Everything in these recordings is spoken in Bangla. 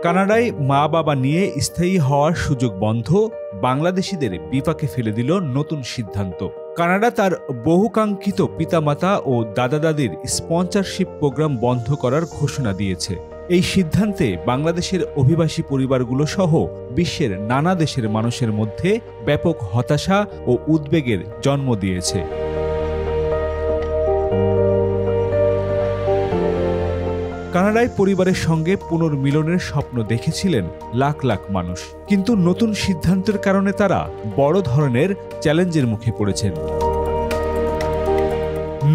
কানাডায় মা বাবা নিয়ে স্থায়ী হওয়ার সুযোগ বন্ধ, বাংলাদেশিদের বিপাকে ফেলে দিল নতুন সিদ্ধান্ত। কানাডা তার বহুকাঙ্ক্ষিত পিতামাতা ও দাদা দাদির স্পন্সরশিপ প্রোগ্রাম বন্ধ করার ঘোষণা দিয়েছে। এই সিদ্ধান্তে বাংলাদেশের অভিবাসী পরিবারগুলো সহ বিশ্বের নানা দেশের মানুষের মধ্যে ব্যাপক হতাশা ও উদ্বেগের জন্ম দিয়েছে। কানাডায় পরিবারের সঙ্গে পুনর্মিলনের স্বপ্ন দেখেছিলেন লাখ লাখ মানুষ, কিন্তু নতুন সিদ্ধান্তের কারণে তারা বড় ধরনের চ্যালেঞ্জের মুখে পড়েছেন।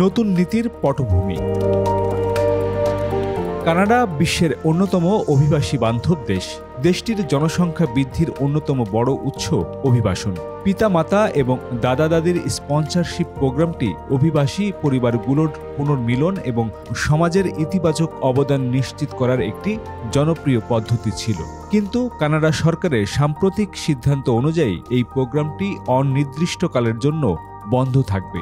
নতুন নীতির পটভূমি। কানাডা বিশ্বের অন্যতম অভিবাসী বান্ধব দেশ। দেশটির জনসংখ্যা বৃদ্ধির অন্যতম বড় উৎস অভিবাসন। পিতামাতা এবং দাদা দাদির স্পন্সরশিপ প্রোগ্রামটি অভিবাসী পরিবারগুলোর পুনর্মিলন এবং সমাজের ইতিবাচক অবদান নিশ্চিত করার একটি জনপ্রিয় পদ্ধতি ছিল। কিন্তু কানাডা সরকারের সাম্প্রতিক সিদ্ধান্ত অনুযায়ী এই প্রোগ্রামটি অনির্দিষ্টকালের জন্য বন্ধ থাকবে।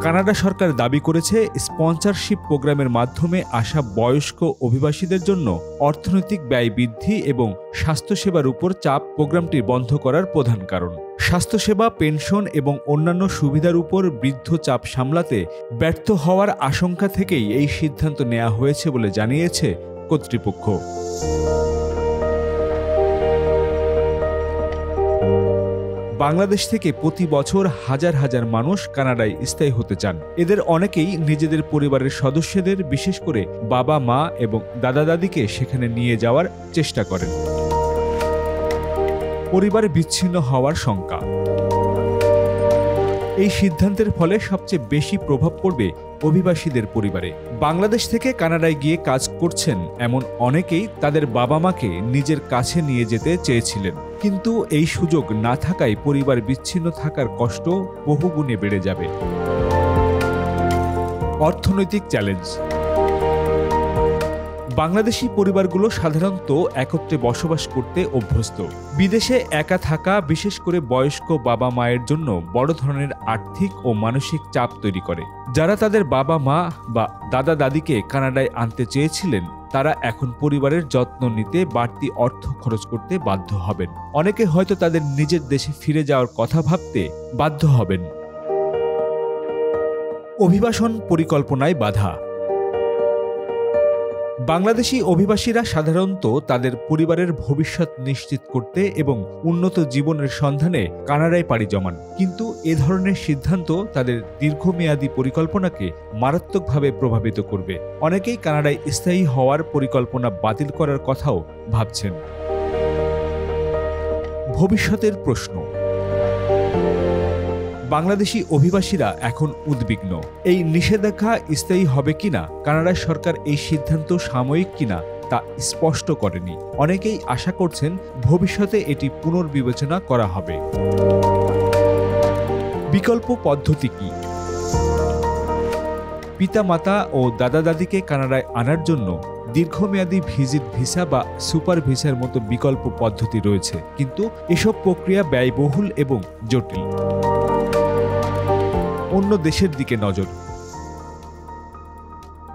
কানাডা সরকার দাবি করেছে, স্পন্সরশিপ প্রোগ্রামের মাধ্যমে আসা বয়স্ক অভিবাসীদের জন্য অর্থনৈতিক ব্যয় বৃদ্ধি এবং স্বাস্থ্যসেবার উপর চাপ প্রোগ্রামটি বন্ধ করার প্রধান কারণ। স্বাস্থ্যসেবা, পেনশন এবং অন্যান্য সুবিধার উপর বৃদ্ধ চাপ সামলাতে ব্যর্থ হওয়ার আশঙ্কা থেকেই এই সিদ্ধান্ত নেওয়া হয়েছে বলে জানিয়েছে কর্তৃপক্ষ। বাংলাদেশ থেকে প্রতি বছর হাজার হাজার মানুষ কানাডায় স্থায়ী হতে চান। এদের অনেকেই নিজেদের পরিবারের সদস্যদের, বিশেষ করে বাবা মা এবং দাদা দাদিকে সেখানে নিয়ে যাওয়ার চেষ্টা করেন। পরিবার বিচ্ছিন্ন হওয়ার শঙ্কা। এই সিদ্ধান্তের ফলে সবচেয়ে বেশি প্রভাব পড়বে অভিবাসীদের পরিবারে। বাংলাদেশ থেকে কানাডায় গিয়ে কাজ করছেন এমন অনেকেই তাদের বাবা মাকে নিজের কাছে নিয়ে যেতে চেয়েছিলেন, কিন্তু এই সুযোগ না থাকায় পরিবার বিচ্ছিন্ন থাকার কষ্ট বহুগুণে বেড়ে যাবে। অর্থনৈতিক চ্যালেঞ্জ। বাংলাদেশি পরিবারগুলো সাধারণত একত্রে বসবাস করতে অভ্যস্ত। বিদেশে একা থাকা, বিশেষ করে বয়স্ক বাবা মায়ের জন্য বড় ধরনের আর্থিক ও মানসিক চাপ তৈরি করে। যারা তাদের বাবা মা বা দাদা দাদিকে কানাডায় আনতে চেয়েছিলেন, তারা এখন পরিবারের যত্ন নিতে বাড়তি অর্থ খরচ করতে বাধ্য হবেন। অনেকে হয়তো তাদের নিজের দেশে ফিরে যাওয়ার কথা ভাবতে বাধ্য হবেন। অভিবাসন পরিকল্পনায় বাধা। বাংলাদেশি অভিবাসীরা সাধারণত তাদের পরিবারের ভবিষ্যৎ নিশ্চিত করতে এবং উন্নত জীবনের সন্ধানে কানাডায় পাড়ি জমান, কিন্তু এ ধরনের সিদ্ধান্ত তাদের দীর্ঘমেয়াদী পরিকল্পনাকে মারাত্মকভাবে প্রভাবিত করবে। অনেকেই কানাডায় স্থায়ী হওয়ার পরিকল্পনা বাতিল করার কথাও ভাবছেন। ভবিষ্যতের প্রশ্ন। বাংলাদেশি অভিবাসীরা এখন উদ্বিগ্ন। এই নিষেধাজ্ঞা স্থায়ী হবে কিনা, কানাডা সরকার এই সিদ্ধান্ত সাময়িক কিনা তা স্পষ্ট করেনি। অনেকেই আশা করছেন ভবিষ্যতে এটি পুনর্বিবেচনা করা হবে। বিকল্প পদ্ধতি কি? পিতামাতা ও দাদা দাদিকে কানাডায় আনার জন্য দীর্ঘমেয়াদী ভিজিট ভিসা বা সুপার ভিসার মতো বিকল্প পদ্ধতি রয়েছে, কিন্তু এসব প্রক্রিয়া ব্যয়বহুল এবং জটিল। অন্য দেশের দিকে নজর।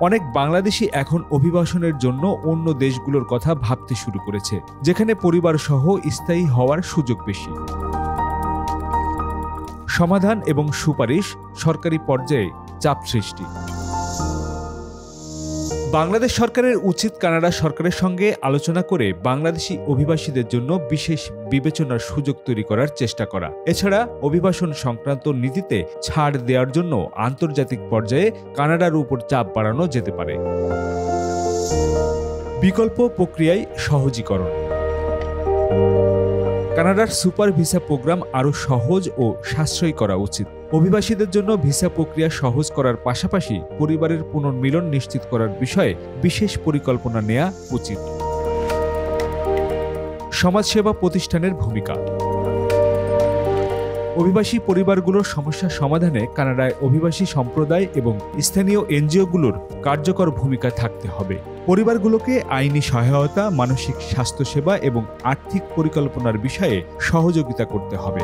অনেক বাংলাদেশি এখন অভিবাসনের জন্য অন্য দেশগুলোর কথা ভাবতে শুরু করেছে, যেখানে পরিবার সহ স্থায়ী হওয়ার সুযোগ বেশি। সমাধান এবং সুপারিশ। সরকারি পর্যায়ে চাপ সৃষ্টি। বাংলাদেশ সরকারের উচিত কানাডা সরকারের সঙ্গে আলোচনা করে বাংলাদেশি অভিবাসীদের জন্য বিশেষ বিবেচনার সুযোগ তৈরি করার চেষ্টা করা। এছাড়া অভিবাসন সংক্রান্ত নীতিতে ছাড় দেওয়ার জন্য আন্তর্জাতিক পর্যায়ে কানাডার উপর চাপ বাড়ানো যেতে পারে। বিকল্প প্রক্রিয়ায় সহজীকরণ। কানাডার সুপার ভিসা প্রোগ্রাম আরও সহজ ও সাশ্রয়ী করা উচিত। অভিবাসীদের জন্য ভিসা প্রক্রিয়া সহজ করার পাশাপাশি পরিবারের পুনর্মিলন নিশ্চিত করার বিষয়ে বিশেষ পরিকল্পনা নেওয়া উচিত। সমাজসেবা প্রতিষ্ঠানের ভূমিকা। অভিবাসী পরিবারগুলোর সমস্যা সমাধানে কানাডায় অভিবাসী সম্প্রদায় এবং স্থানীয় এনজিওগুলোর কার্যকর ভূমিকা থাকতে হবে। পরিবারগুলোকে আইনি সহায়তা, মানসিক স্বাস্থ্যসেবা এবং আর্থিক পরিকল্পনার বিষয়ে সহযোগিতা করতে হবে।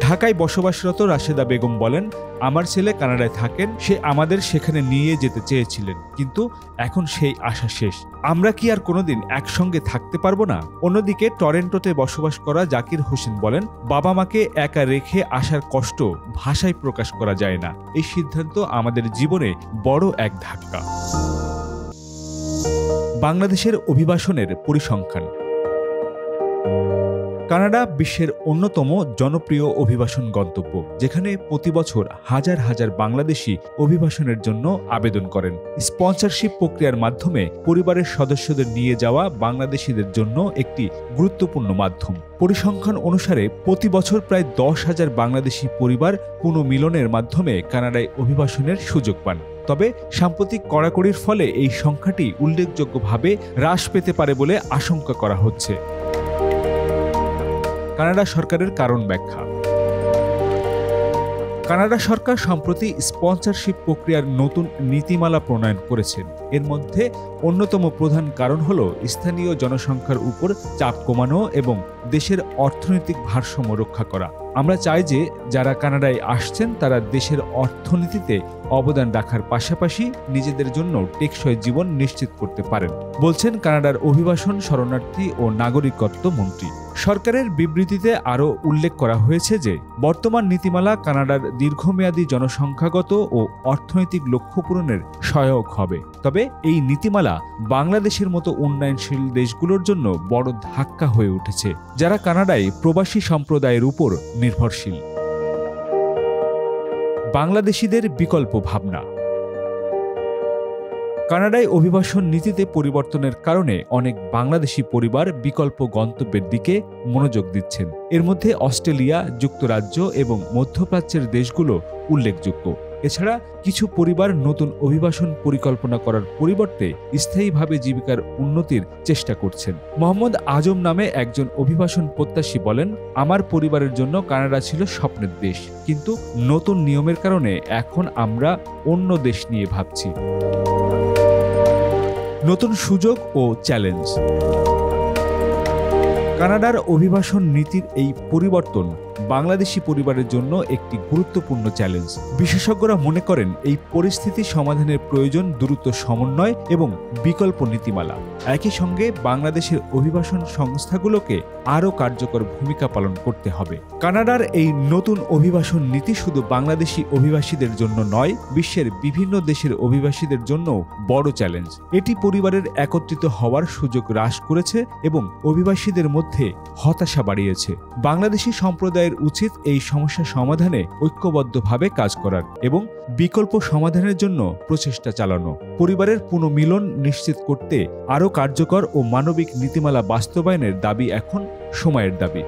ঢাকায় বসবাসরত রাশেদা বেগম বলেন, আমার ছেলে কানাডায় থাকেন, সে আমাদের সেখানে নিয়ে যেতে চেয়েছিলেন, কিন্তু এখন সেই আশা শেষ। আমরা কি আর কোনোদিন একসঙ্গে থাকতে পারবো না? অন্যদিকে টরন্টোতে বসবাস করা জাকির হোসেন বলেন, বাবা মাকে একা রেখে আসার কষ্ট ভাষায় প্রকাশ করা যায় না। এই সিদ্ধান্ত আমাদের জীবনে বড় এক ধাক্কা। বাংলাদেশের অভিবাসনের পরিসংখ্যান। কানাডা বিশ্বের অন্যতম জনপ্রিয় অভিবাসন গন্তব্য, যেখানে প্রতি বছর হাজার হাজার বাংলাদেশি অভিবাসনের জন্য আবেদন করেন। স্পন্সরশিপ প্রক্রিয়ার মাধ্যমে পরিবারের সদস্যদের নিয়ে যাওয়া বাংলাদেশিদের জন্য একটি গুরুত্বপূর্ণ মাধ্যম। পরিসংখ্যান অনুসারে প্রতি বছর প্রায় 10,000 বাংলাদেশি পরিবার পুনর্মিলনের মাধ্যমে কানাডায় অভিবাসনের সুযোগ পান। তবে সাম্প্রতিক কড়াকড়ির ফলে এই সংখ্যাটি উল্লেখযোগ্যভাবে হ্রাস পেতে পারে বলে আশঙ্কা করা হচ্ছে। কানাডা সরকারের কারণ ব্যাখ্যা। কানাডা সরকার সম্প্রতি স্পন্সরশিপ প্রক্রিয়ার নতুন নীতিমালা প্রণয়ন করেছেন। এর মধ্যে অন্যতম প্রধান কারণ হল স্থানীয় জনসংখ্যার উপর চাপ কমানো এবং দেশের অর্থনৈতিক ভারসাম্য রক্ষা করা। আমরা চাই যে যারা কানাডায় আসছেন তারা দেশের অর্থনীতিতে অবদান রাখার পাশাপাশি নিজেদের জন্য টেকসই জীবন নিশ্চিত করতে পারেন, বলছেন কানাডার অভিবাসন, শরণার্থী ও নাগরিকত্ব মন্ত্রী। সরকারের বিবৃতিতে আরও উল্লেখ করা হয়েছে যে বর্তমান নীতিমালা কানাডার দীর্ঘমেয়াদী জনসংখ্যাগত ও অর্থনৈতিক লক্ষ্য পূরণের সহায়ক হবে। তবে এই নীতিমালা বাংলাদেশের মতো উন্নয়নশীল দেশগুলোর জন্য বড় ধাক্কা হয়ে উঠেছে, যারা কানাডায় প্রবাসী সম্প্রদায়ের উপর নির্ভরশীল। বাংলাদেশিদের বিকল্প ভাবনা। কানাডায় অভিবাসন নীতিতে পরিবর্তনের কারণে অনেক বাংলাদেশি পরিবার বিকল্প গন্তব্যের দিকে মনোযোগ দিচ্ছেন। এর মধ্যে অস্ট্রেলিয়া, যুক্তরাজ্য এবং মধ্যপ্রাচ্যের দেশগুলো উল্লেখযোগ্য। এছাড়া কিছু পরিবার নতুন অভিবাসন পরিকল্পনা করার পরিবর্তে স্থায়ীভাবে জীবিকার উন্নতির চেষ্টা করছেন। মোহাম্মদ আজম নামে একজন অভিবাসন প্রত্যাশী বলেন, আমার পরিবারের জন্য কানাডা ছিল স্বপ্নের দেশ, কিন্তু নতুন নিয়মের কারণে এখন আমরা অন্য দেশ নিয়ে ভাবছি। নতুন সুযোগ ও চ্যালেঞ্জ। কানাডার অভিবাসন নীতির এই পরিবর্তন বাংলাদেশি পরিবারের জন্য একটি গুরুত্বপূর্ণ চ্যালেঞ্জ। বিশেষজ্ঞরা মনে করেন এই পরিস্থিতি সমাধানের প্রয়োজন দ্রুত সমন্বয় এবং বিকল্প নীতিমালা। একই সঙ্গে বাংলাদেশের অভিবাসন সংস্থাগুলোকে আরও কার্যকর ভূমিকা পালন করতে হবে। কানাডার এই নতুন অভিবাসন নীতি শুধু বাংলাদেশি অভিবাসীদের জন্য নয়, বিশ্বের বিভিন্ন দেশের অভিবাসীদের জন্য বড় চ্যালেঞ্জ। এটি পরিবারের একত্রিত হওয়ার সুযোগ হ্রাস করেছে এবং অভিবাসীদের মধ্যে হতাশা বাড়িয়েছে। বাংলাদেশি সম্প্রদায়ের উচিত এই সমস্যা সমাধানে ঐক্যবদ্ধভাবে কাজ করার এবং বিকল্প সমাধানের জন্য প্রচেষ্টা চালানো। পরিবারের পুনর্মিলন নিশ্চিত করতে আরও কার্যকর ও মানবিক নীতিমালা বাস্তবায়নের দাবি এখন সময়ের দাবি।